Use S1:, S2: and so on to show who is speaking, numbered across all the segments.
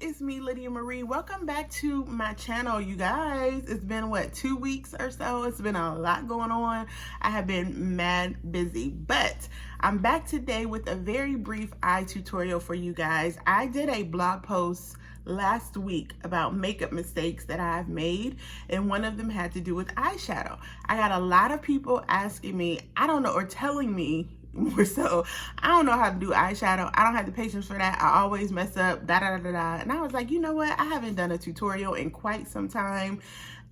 S1: it's me, Lydia Marie. Welcome back to my channel, you guys. It's been what, 2 weeks or so? It's been a lot going on. I have been mad busy, but I'm back today with a very brief eye tutorial for you guys. I did a blog post last week about makeup mistakes that I've made, and one of them had to do with eyeshadow. I got a lot of people asking me, I don't know, or telling me more so, I don't know how to do eyeshadow. I don't have the patience for that. I always mess up, da da da da. And I was like, you know what? I haven't done a tutorial in quite some time.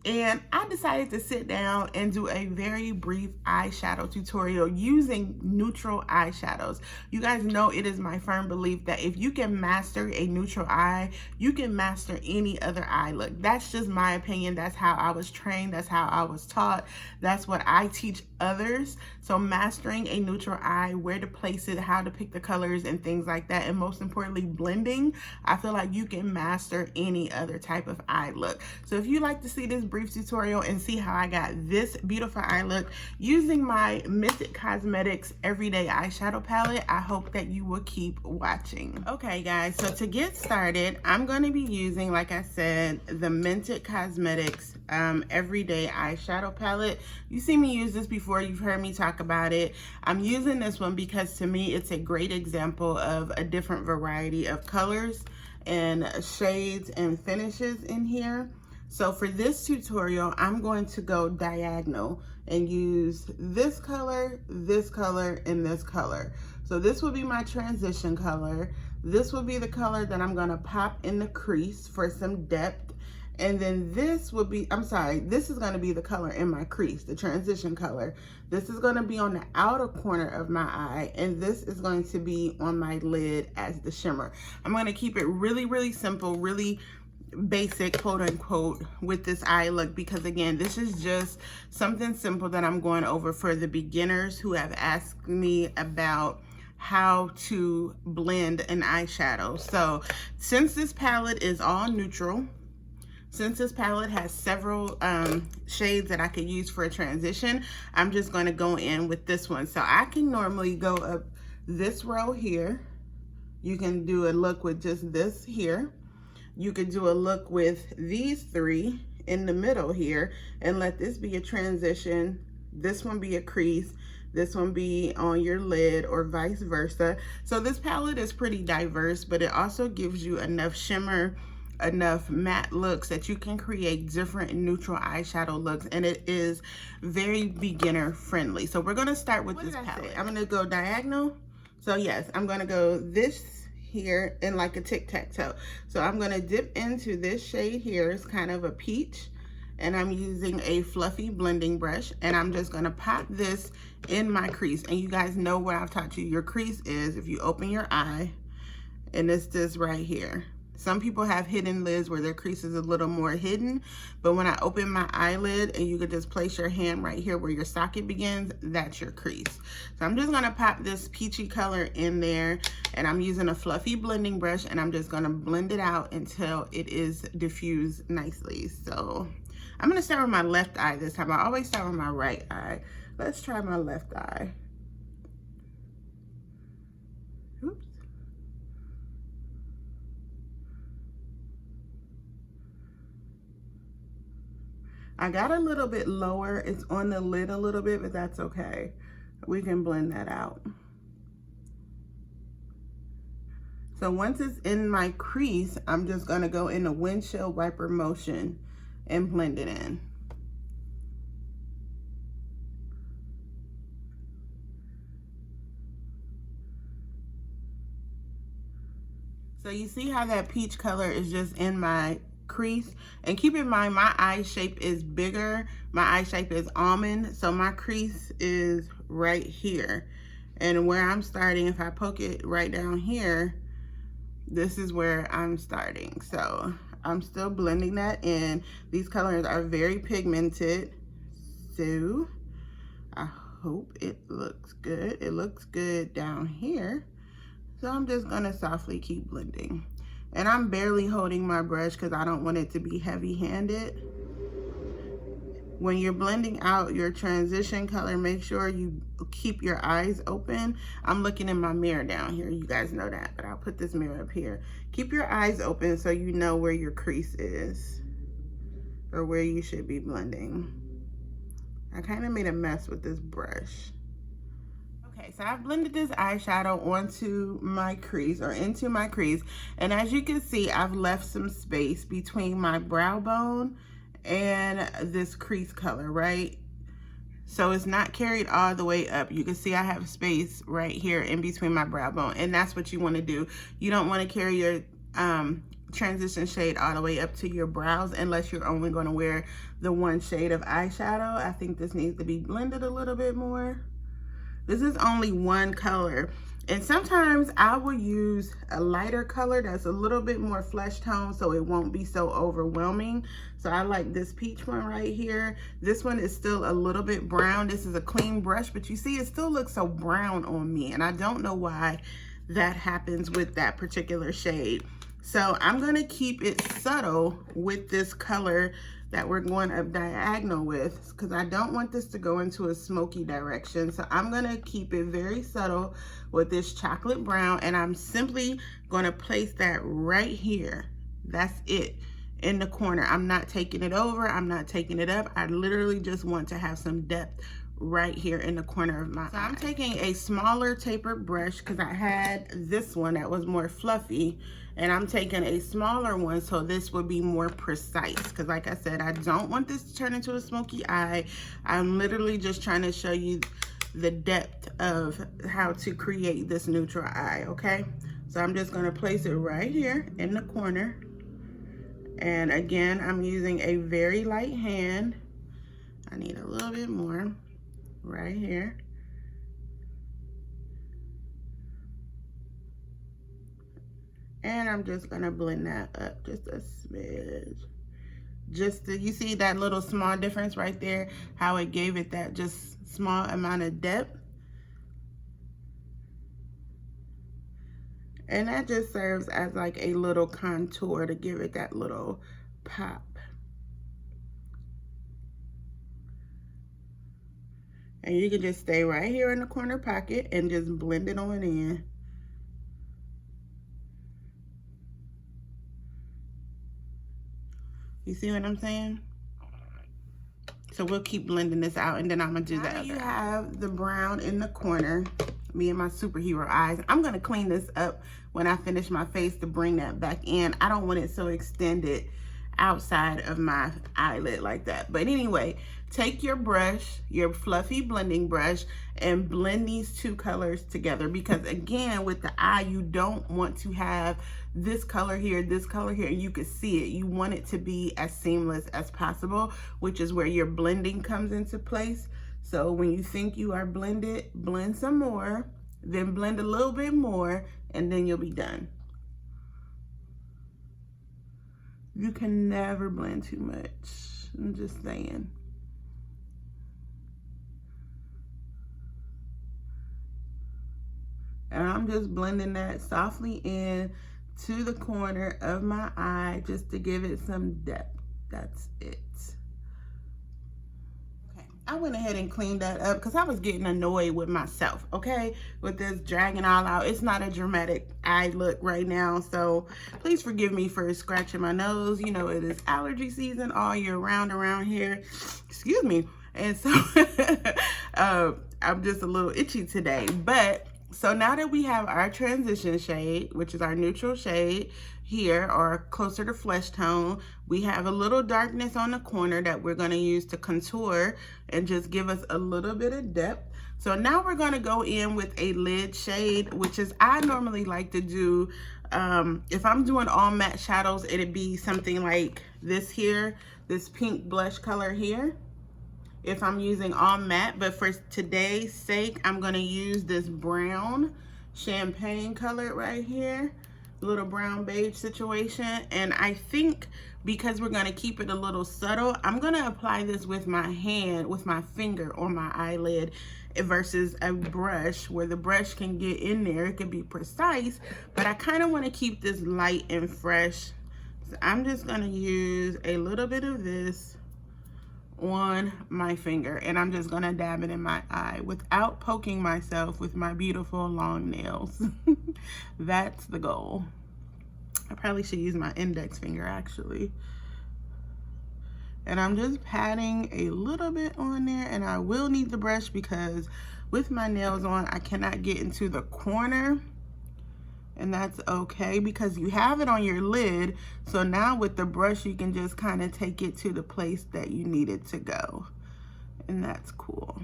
S1: And I decided to sit down and do a very brief eyeshadow tutorial using neutral eyeshadows. You guys know it is my firm belief that if you can master a neutral eye, you can master any other eye look. That's just my opinion. That's how I was trained. That's how I was taught. That's what I teach others. So mastering a neutral eye, where to place it, how to pick the colors and things like that, and most importantly, blending, I feel like you can master any other type of eye look. So if you like to see this brief tutorial and see how I got this beautiful eye look using my Mented Cosmetics Everyday Eyeshadow Palette, I hope that you will keep watching. Okay guys, so to get started, I'm going to be using, like I said, the Mented Cosmetics Everyday Eyeshadow Palette. You see me use this before, you've heard me talk about it. I'm using this one because to me it's a great example of a different variety of colors and shades and finishes in here. So for this tutorial, I'm going to go diagonal and use this color, and this color. So this will be my transition color. This will be the color that I'm gonna pop in the crease for some depth. And then this will be, this is gonna be the color in my crease, the transition color. This is gonna be on the outer corner of my eye, and this is going to be on my lid as the shimmer. I'm gonna keep it really, really simple, really basic, quote unquote, with this eye look, because again, this is just something simple that I'm going over for the beginners who have asked me about how to blend an eyeshadow. So since this palette is all neutral, since this palette has several shades that I could use for a transition, I'm just going to go in with this one. So I can normally go up this row here. You can do a look with just this here. You could do a look with these three in the middle here and let this be a transition, this one be a crease, this one be on your lid, or vice versa. So this palette is pretty diverse, but it also gives you enough shimmer, enough matte looks that you can create different neutral eyeshadow looks, and it is very beginner friendly. So we're gonna start with this palette. I'm gonna go diagonal. So yes, I'm gonna go this here in like a tic-tac-toe. So I'm gonna dip into this shade here. It's kind of a peach, and I'm using a fluffy blending brush, and I'm just gonna pop this in my crease. And you guys know what I've taught you your crease is. If you open your eye, and it's this right here. Some people have hidden lids where their crease is a little more hidden, but when I open my eyelid and you could just place your hand right here where your socket begins, that's your crease. So I'm just gonna pop this peachy color in there, and I'm using a fluffy blending brush, and I'm just gonna blend it out until it is diffused nicely. So I'm gonna start with my left eye this time. I always start with my right eye. Let's try my left eye. Oops. I got a little bit lower. It's on the lid a little bit, but that's okay. We can blend that out. So once it's in my crease, I'm just gonna go in a windshield wiper motion and blend it in. So you see how that peach color is just in my crease, and keep in mind my eye shape is bigger. My eye shape is almond, so my crease is right here, and where I'm starting, if I poke it right down here, this is where I'm starting. So I'm still blending that in. These colors are very pigmented, so I hope it looks good. It looks good down here, so I'm just gonna softly keep blending. And I'm barely holding my brush because I don't want it to be heavy-handed. when you're blending out your transition color, make sure you keep your eyes open. I'm looking in my mirror down here. You guys know that, but I'll put this mirror up here. Keep your eyes open so you know where your crease is or where you should be blending. I kind of made a mess with this brush. Okay, so I've blended this eyeshadow onto my crease or into my crease. And as you can see, I've left some space between my brow bone and this crease color, right? So it's not carried all the way up. You can see I have space right here in between my brow bone, and that's what you want to do. You don't want to carry your transition shade all the way up to your brows unless you're only going to wear the one shade of eyeshadow. I think this needs to be blended a little bit more. This is only one color, and sometimes I will use a lighter color that's a little bit more flesh tone so it won't be so overwhelming. So I like this peach one right here. This one is still a little bit brown. This is a clean brush, but you see it still looks so brown on me, and I don't know why that happens with that particular shade. So I'm gonna keep it subtle with this color that we're going up diagonal with, because I don't want this to go into a smoky direction. So I'm gonna keep it very subtle with this chocolate brown, and I'm simply gonna place that right here. That's it, in the corner. I'm not taking it over, I'm not taking it up. I literally just want to have some depth right here in the corner of my eye. I'm taking a smaller tapered brush because I had this one that was more fluffy, and I'm taking a smaller one so this would be more precise, because like I said, I don't want this to turn into a smoky eye. I'm literally just trying to show you the depth of how to create this neutral eye, okay? So I'm just going to place it right here in the corner, and again, I'm using a very light hand. I need a little bit more right here. And I'm just gonna blend that up just a smidge. Just to, you see that little small difference right there, how it gave it that just small amount of depth. And that just serves as like a little contour to give it that little pop. And you can just stay right here in the corner pocket and just blend it on in. You see what I'm saying? So we'll keep blending this out, and then I'm gonna do that. Now you have the brown in the corner, me and my superhero eyes. I'm gonna clean this up when I finish my face to bring that back in. I don't want it so extended outside of my eyelid like that. But anyway, take your brush, your fluffy blending brush, and blend these two colors together, because again, with the eye, you don't want to have this color here, and you can see it. You want it to be as seamless as possible, which is where your blending comes into place. So when you think you are blended, blend some more, then blend a little bit more, and then you'll be done. You can never blend too much. I'm just saying. And I'm just blending that softly in to the corner of my eye just to give it some depth. That's it. Okay, I went ahead and cleaned that up because I was getting annoyed with myself, okay? With this dragging all out. It's not a dramatic eye look right now, so please forgive me for scratching my nose. You know, it is allergy season all year round around here. Excuse me. And so I'm just a little itchy today, but so now that we have our transition shade, which is our neutral shade here, or closer to flesh tone, we have a little darkness on the corner that we're going to use to contour and just give us a little bit of depth. So now we're going to go in with a lid shade, which is, I normally like to do, if I'm doing all matte shadows, it'd be something like this here, this pink blush color here, if I'm using all matte. But for today's sake, I'm gonna use this brown champagne color right here, little brown beige situation. And I think because we're gonna keep it a little subtle, I'm gonna apply this with my hand, with my finger on my eyelid versus a brush, where the brush can get in there. It can be precise, but I kind of want to keep this light and fresh. So I'm just gonna use a little bit of this on my finger, and I'm just gonna dab it in my eye without poking myself with my beautiful long nails. That's the goal. I probably should use my index finger actually. And I'm just patting a little bit on there, and I will need the brush because with my nails on, I cannot get into the corner. And that's okay because you have it on your lid. So now with the brush, you can just kind of take it to the place that you need it to go. And that's cool.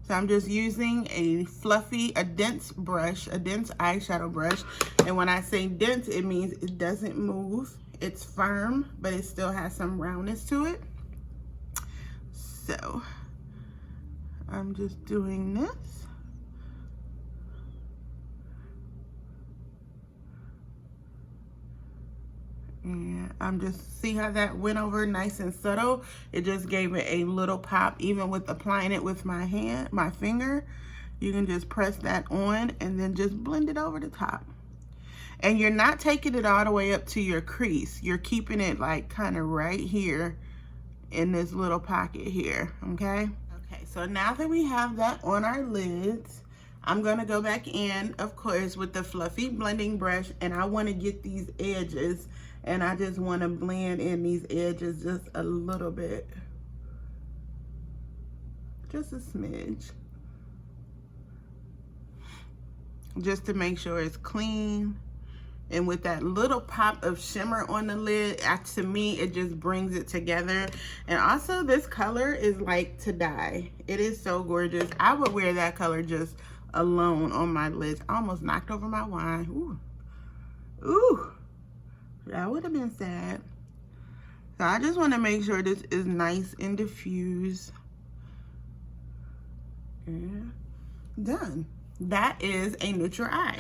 S1: So I'm just using a fluffy, a dense brush, a dense eyeshadow brush. And when I say dense, it means it doesn't move. It's firm, but it still has some roundness to it. So I'm just doing this. And I'm just, see how that went over nice and subtle? It just gave it a little pop, even with applying it with my hand, my finger. You can just press that on and then just blend it over the top. And you're not taking it all the way up to your crease. You're keeping it like kind of right here in this little pocket here, okay? Okay, so now that we have that on our lids, I'm gonna go back in, of course, with the fluffy blending brush, and I wanna get these edges, and I just wanna blend in these edges just a little bit. Just a smidge. Just to make sure it's clean. And with that little pop of shimmer on the lid, to me, it just brings it together. And also, this color is like to die. It is so gorgeous. I would wear that color just alone on my lids. I almost knocked over my wine. Ooh. Ooh. That would have been sad. So I just want to make sure this is nice and diffused. And done. That is a neutral eye.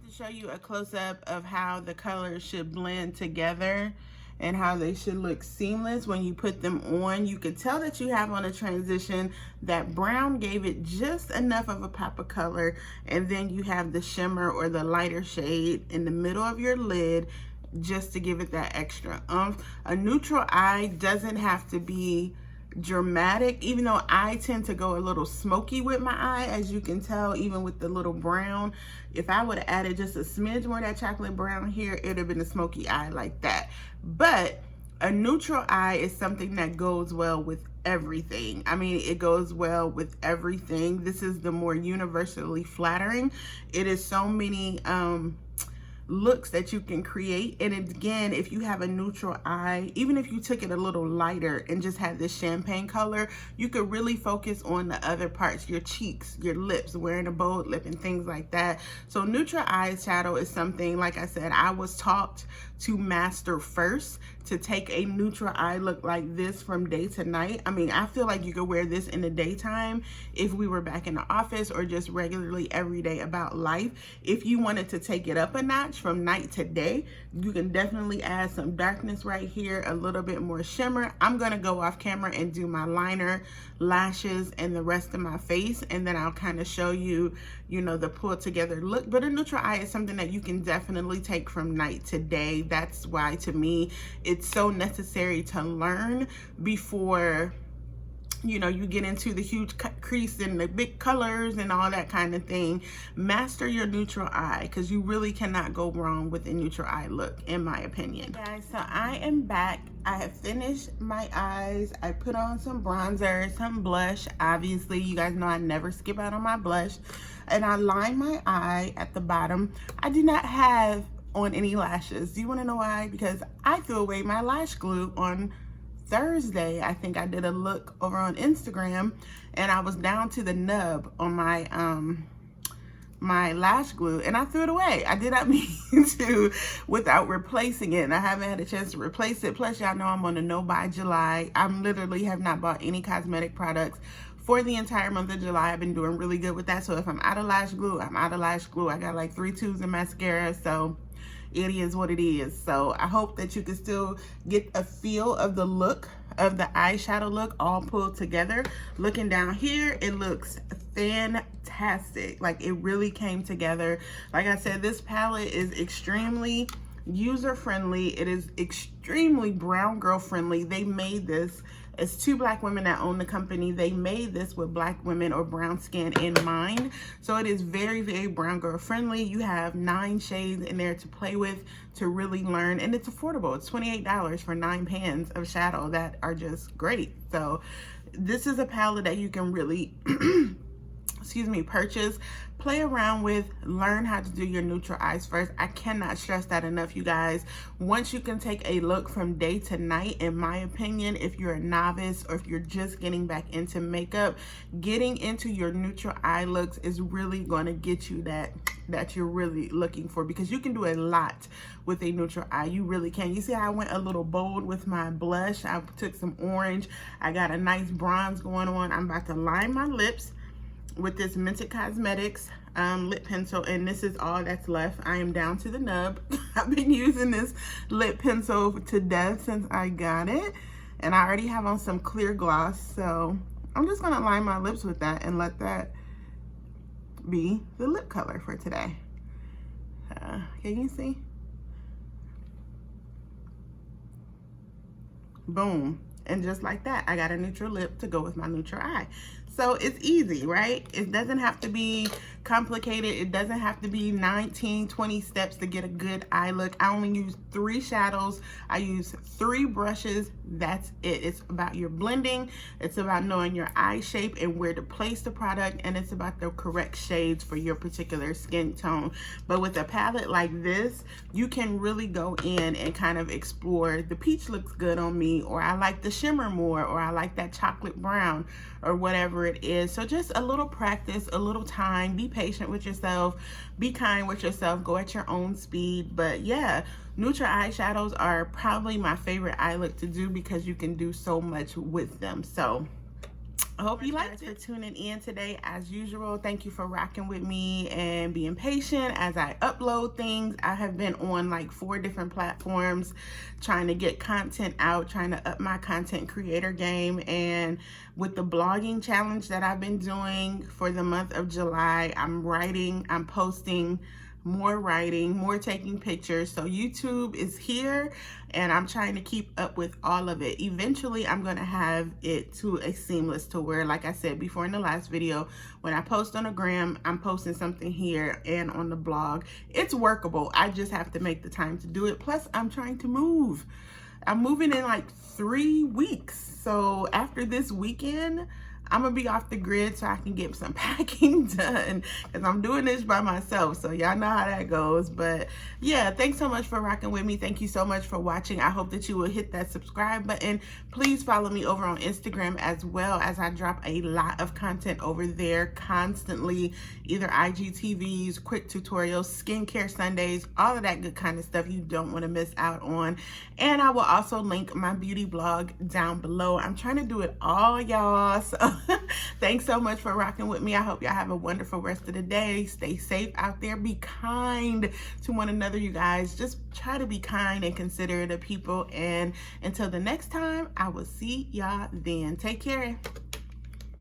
S1: To show you a close-up of how the colors should blend together and how they should look seamless when you put them on. You could tell that you have on a transition that brown gave it just enough of a pop of color, and then you have the shimmer or the lighter shade in the middle of your lid just to give it that extra oomph. A neutral eye doesn't have to be dramatic, even though I tend to go a little smoky with my eye, as you can tell, even with the little brown. If I would have added just a smidge more of that chocolate brown here, it would have been a smoky eye like that. But a neutral eye is something that goes well with everything. I mean, it goes well with everything. This is the more universally flattering. It is so many looks that you can create. And again, if you have a neutral eye, even if you took it a little lighter and just had this champagne color, you could really focus on the other parts, your cheeks, your lips, wearing a bold lip and things like that. So neutral eyeshadow is something, like I said, I was taught to master first, to take a neutral eye look like this from day to night. I mean, I feel like you could wear this in the daytime if we were back in the office, or just regularly every day about life. If you wanted to take it up a notch from night to day, you can definitely add some darkness right here, a little bit more shimmer. I'm gonna go off camera and do my liner, lashes, and the rest of my face, and then I'll kind of show you, you know, the pull together look. But a neutral eye is something that you can definitely take from night to day. That's why, to me, it's so necessary to learn before, you know, you get into the huge crease and the big colors and all that kind of thing. Master your neutral eye, because you really cannot go wrong with a neutral eye look, in my opinion. Guys, so I am back. I have finished my eyes. I put on some bronzer, some blush. Obviously, you guys know I never skip out on my blush. And I line my eye at the bottom. I do not have on any lashes. Do you want to know why? Because I threw away my lash glue on Thursday. I think I did a look over on Instagram, and I was down to the nub on my my lash glue, and I threw it away. I did not mean to, without replacing it, and I haven't had a chance to replace it. Plus, y'all know I'm on a no buy July. I literally have not bought any cosmetic products for the entire month of July. I've been doing really good with that. So if I'm out of lash glue, I'm out of lash glue. I got like 3 tubes of mascara, so it is what it is. So I hope that you can still get a feel of the look of the eyeshadow look all pulled together. Looking down here, it looks fantastic. Like, it really came together. Like I said, this palette is extremely user friendly. It is extremely brown girl friendly. They made this, it's two black women that own the company. They made this with black women or brown skin in mind. So it is very, very brown girl friendly. You have 9 shades in there to play with, to really learn, and it's affordable. It's $28 for 9 pans of shadow that are just great. So this is a palette that you can really excuse me, purchase, play around with, learn how to do your neutral eyes first. I cannot stress that enough, you guys. Once you can take a look from day to night, in my opinion, if you're a novice or if you're just getting back into makeup, getting into your neutral eye looks is really going to get you that you're really looking for, because you can do a lot with a neutral eye. You really can. You see how I went a little bold with my blush. I took some orange. I got a nice bronze going on. I'm about to line my lips with this Mented Cosmetics lip pencil, and this is all that's left. I am down to the nub. I've been using this lip pencil to death since I got it, and I already have on some clear gloss, so I'm just gonna line my lips with that and let that be the lip color for today. Can you see? Boom. And just like that, I got a neutral lip to go with my neutral eye. So it's easy, right? It doesn't have to be complicated. It doesn't have to be 19, 20 steps to get a good eye look. I only use 3 shadows. I use 3 brushes. That's it. It's about your blending. It's about knowing your eye shape and where to place the product. And it's about the correct shades for your particular skin tone. But with a palette like this, you can really go in and kind of explore. The peach looks good on me, or I like the shimmer more, or I like that chocolate brown, or whatever it is. So just a little practice, a little time. Be patient with yourself, be kind with yourself, go at your own speed. But yeah, neutral eyeshadows are probably my favorite eye look to do, because you can do so much with them. So I hope you liked it. For tuning in today as usual. Thank you for rocking with me and being patient as I upload things. I have been on like 4 different platforms trying to get content out, trying to up my content creator game. And with the blogging challenge that I've been doing for the month of July, I'm writing, I'm posting, more writing, more taking pictures. So YouTube is here, and I'm trying to keep up with all of it. Eventually I'm going to have it to a seamless, to where, like I said before in the last video, when I post on a gram, I'm posting something here and on the blog. It's workable. I just have to make the time to do it. Plus I'm trying to move. I'm moving in like 3 weeks. So after this weekend, I'm gonna be off the grid so I can get some packing done, because I'm doing this by myself, so y'all know how that goes. But yeah, thanks so much for rocking with me. Thank you so much for watching. I hope that you will hit that subscribe button. Please follow me over on Instagram as well, as I drop a lot of content over there constantly, either IGTVs, quick tutorials, skincare Sundays, all of that good kind of stuff you don't want to miss out on. And I will also link my beauty blog down below. I'm trying to do it all, y'all. So thanks so much for rocking with me. I hope y'all have a wonderful rest of the day. Stay safe out there. Be kind to one another, you guys. Just try to be kind and considerate of people. And until the next time, I will see y'all then. Take care.